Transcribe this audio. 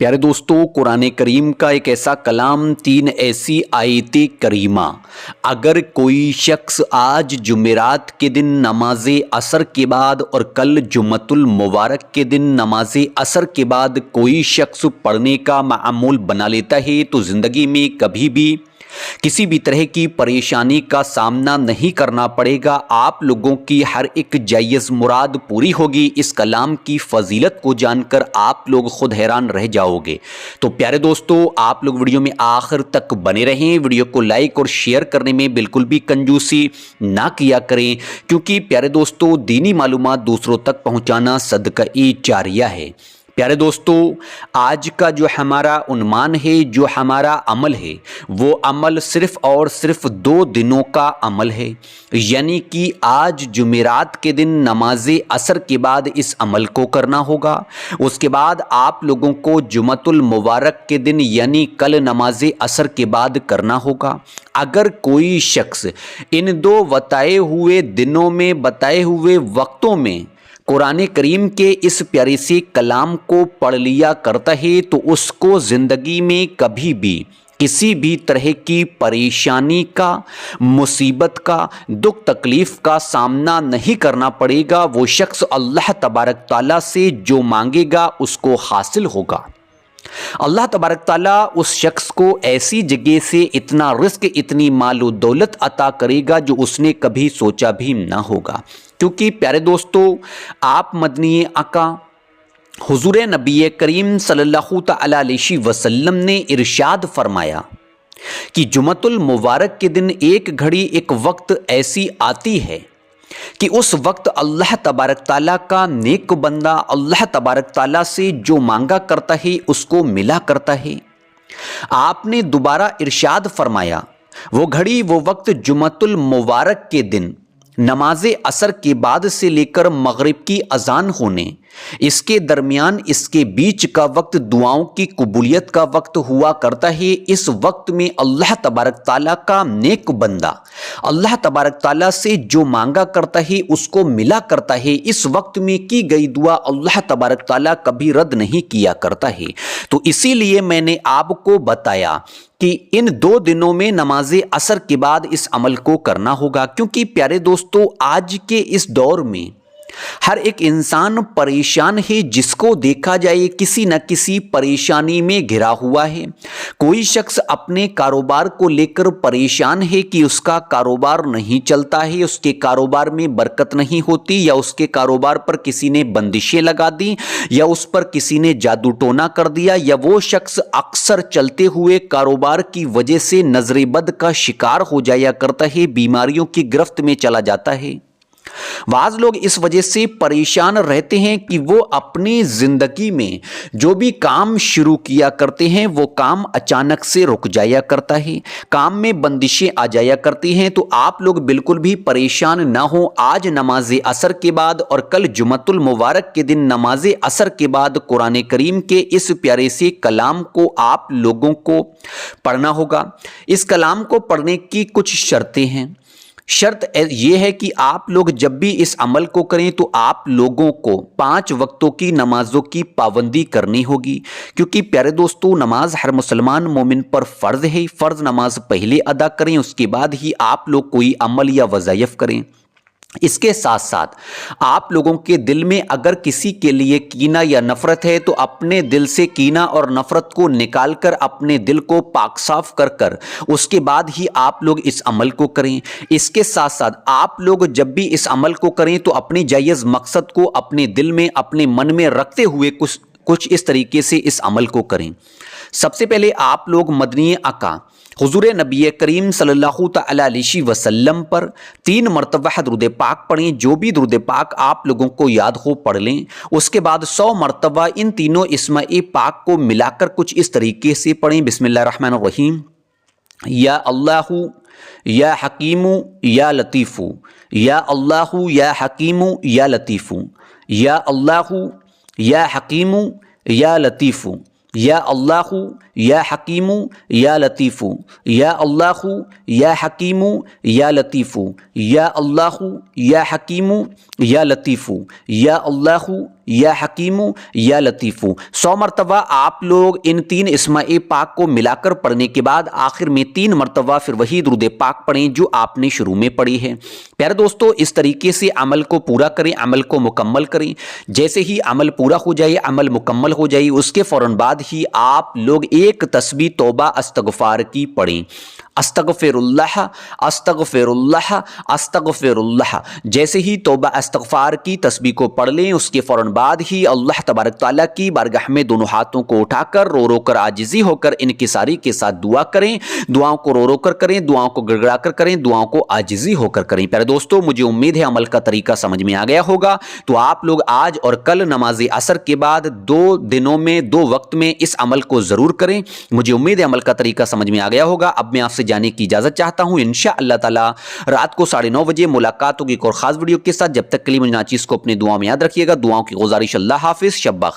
پیارے دوستو، قرآن کریم کا ایک ایسا کلام، 3 ایسی آیت کریمہ، اگر کوئی شخص آج جمعرات کے دن نماز عصر کے بعد اور کل جمعۃ المبارک کے دن نماز عصر کے بعد کوئی شخص پڑھنے کا معمول بنا لیتا ہے تو زندگی میں کبھی بھی کسی بھی طرح کی پریشانی کا سامنا نہیں کرنا پڑے گا۔ آپ لوگوں کی ہر ایک جائز مراد پوری ہوگی۔ اس کلام کی فضیلت کو جان کر آپ لوگ خود حیران رہ جاؤ گے۔ تو پیارے دوستو، آپ لوگ ویڈیو میں آخر تک بنے رہیں، ویڈیو کو لائک اور شیئر کرنے میں بالکل بھی کنجوسی نہ کیا کریں، کیونکہ پیارے دوستو، دینی معلومات دوسروں تک پہنچانا صدقہ جاریہ ہے۔ پیارے دوستو، آج کا جو ہمارا عنوان ہے، جو ہمارا عمل ہے، وہ عمل صرف اور صرف 2 دنوں کا عمل ہے، یعنی کہ آج جمعرات کے دن نماز عصر کے بعد اس عمل کو کرنا ہوگا۔ اس کے بعد آپ لوگوں کو جمعۃ المبارک کے دن یعنی کل نماز عصر کے بعد کرنا ہوگا۔ اگر کوئی شخص ان 2 بتائے ہوئے دنوں میں، بتائے ہوئے وقتوں میں قرآن کریم کے اس پیارے سے کلام کو پڑھ لیا کرتا ہے تو اس کو زندگی میں کبھی بھی کسی بھی طرح کی پریشانی کا، مصیبت کا، دکھ تکلیف کا سامنا نہیں کرنا پڑے گا۔ وہ شخص اللہ تبارک تعالیٰ سے جو مانگے گا اس کو حاصل ہوگا۔ اللہ تبارک تعالیٰ اس شخص کو ایسی جگہ سے اتنا رزق، اتنی مال و دولت عطا کرے گا جو اس نے کبھی سوچا بھی نہ ہوگا۔ کیونکہ پیارے دوستو، آپ مدنی آقا حضور نبی کریم صلی اللہ تعالی علیہ وسلم نے ارشاد فرمایا کہ جمعۃ المبارک کے دن ایک گھڑی، ایک وقت ایسی آتی ہے کہ اس وقت اللہ تبارک تعالیٰ کا نیک بندہ اللہ تبارک تعالیٰ سے جو مانگا کرتا ہے اس کو ملا کرتا ہے۔ آپ نے دوبارہ ارشاد فرمایا، وہ گھڑی، وہ وقت جمعۃ المبارک کے دن نماز عصر کے بعد سے لے کر مغرب کی اذان ہونے، اس کے درمیان، اس کے بیچ کا وقت دعاؤں کی قبولیت کا وقت ہوا کرتا ہے۔ اس وقت میں اللہ تبارک تعالیٰ کا نیک بندہ اللہ تبارک تعالیٰ سے جو مانگا کرتا ہے اس کو ملا کرتا ہے۔ اس وقت میں کی گئی دعا اللہ تبارک تعالیٰ کبھی رد نہیں کیا کرتا ہے۔ تو اسی لیے میں نے آپ کو بتایا کہ ان 2 دنوں میں نماز عصر کے بعد اس عمل کو کرنا ہوگا، کیونکہ پیارے دوستو، آج کے اس دور میں ہر ایک انسان پریشان ہے، جس کو دیکھا جائے کسی نہ کسی پریشانی میں گھرا ہوا ہے۔ کوئی شخص اپنے کاروبار کو لے کر پریشان ہے کہ اس کا کاروبار نہیں چلتا ہے، اس کے کاروبار میں برکت نہیں ہوتی، یا اس کے کاروبار پر کسی نے بندشیں لگا دی، یا اس پر کسی نے جادو ٹونا کر دیا، یا وہ شخص اکثر چلتے ہوئے کاروبار کی وجہ سے نظر بد کا شکار ہو جایا کرتا ہے، بیماریوں کی گرفت میں چلا جاتا ہے۔ بعض لوگ اس وجہ سے پریشان رہتے ہیں کہ وہ اپنی زندگی میں جو بھی کام شروع کیا کرتے ہیں وہ کام اچانک سے رک جایا کرتا ہے، کام میں بندشیں آ جایا کرتی ہیں۔ تو آپ لوگ بالکل بھی پریشان نہ ہوں۔ آج نماز عصر کے بعد اور کل جمعۃ المبارک کے دن نماز عصر کے بعد قرآن کریم کے اس پیارے سے کلام کو آپ لوگوں کو پڑھنا ہوگا۔ اس کلام کو پڑھنے کی کچھ شرطیں ہیں۔ شرط یہ ہے کہ آپ لوگ جب بھی اس عمل کو کریں تو آپ لوگوں کو 5 وقتوں کی نمازوں کی پابندی کرنی ہوگی، کیونکہ پیارے دوستو، نماز ہر مسلمان مومن پر فرض ہے۔ فرض نماز پہلے ادا کریں، اس کے بعد ہی آپ لوگ کوئی عمل یا وظائف کریں۔ اس کے ساتھ ساتھ آپ لوگوں کے دل میں اگر کسی کے لیے کینہ یا نفرت ہے تو اپنے دل سے کینہ اور نفرت کو نکال کر اپنے دل کو پاک صاف کر کر اس کے بعد ہی آپ لوگ اس عمل کو کریں۔ اس کے ساتھ ساتھ آپ لوگ جب بھی اس عمل کو کریں تو اپنی جائز مقصد کو اپنے دل میں، اپنے من میں رکھتے ہوئے کچھ اس طریقے سے اس عمل کو کریں۔ سب سے پہلے آپ لوگ مدنی آقا حضور نبی کریم صلی اللہ تعالی علیہ وسلم پر 3 مرتبہ درود پاک پڑھیں۔ جو بھی درود پاک آپ لوگوں کو یاد ہو پڑھ لیں۔ اس کے بعد 100 مرتبہ ان تینوں اسماء پاک کو ملا کر کچھ اس طریقے سے پڑھیں۔ بسم اللہ الرحمن الرحیم، یا اللہ یا حکیم یا لطیف، یا اللہ یا حکیم یا لطیف، یا اللہ یا حکیم یا لطیف، یا اللہ یا حکیم یا لطیف، یا اللہ یا حکیم یا لطیف، یا اللہ یا حکیم یا لطیف، یا اللہ یا حکیمو یا لطیفو، 100 مرتبہ آپ لوگ ان 3 اسماء پاک کو ملا کر پڑھنے کے بعد آخر میں 3 مرتبہ پھر وہی درود پاک پڑھیں جو آپ نے شروع میں پڑھی ہے۔ پیارے دوستو، اس طریقے سے عمل کو پورا کریں، عمل کو مکمل کریں۔ جیسے ہی عمل پورا ہو جائے، عمل مکمل ہو جائے، اس کے فوراً بعد ہی آپ لوگ ایک تسبیح توبہ استغفار کی پڑھیں۔ استغفر اللہ، استغفر اللہ، استغفر اللہ۔ جیسے ہی توبہ استغفار کی تسبیح کو پڑھ لیں، اس کے فوراً بعد ہی اللہ تبارک تعالیٰ کی بارگاہ میں دونوں ہاتھوں کو اٹھا کر رو رو کر عاجزی ہو کر انکساری کے ساتھ دعا کریں۔ دعاؤں کو رو رو کر کریں، دعاؤں کو گڑ گڑا کر کریں، دعاؤں کو عاجزی ہو کر کریں۔ پیارے دوستو، مجھے امید ہے عمل کا طریقہ سمجھ میں آ گیا ہوگا۔ تو آپ لوگ آج اور کل نماز عصر کے بعد 2 دنوں میں 2 وقت میں اس عمل کو ضرور کریں۔ مجھے امید ہے عمل کا طریقہ سمجھ میں آ گیا ہوگا۔ اب میں آپ سے جانے کی اجازت چاہتا ہوں۔ انشاءاللہ تعالی رات کو 9:30 بجے ملاقات ہوگی ایک اور خاص ویڈیو کے ساتھ۔ جب تک کے لیے مجھے ناچیز کو اپنے دعاؤں میں یاد رکھیے گا۔ دعاؤں کی گزارش، اللہ حافظ، شب بخیر۔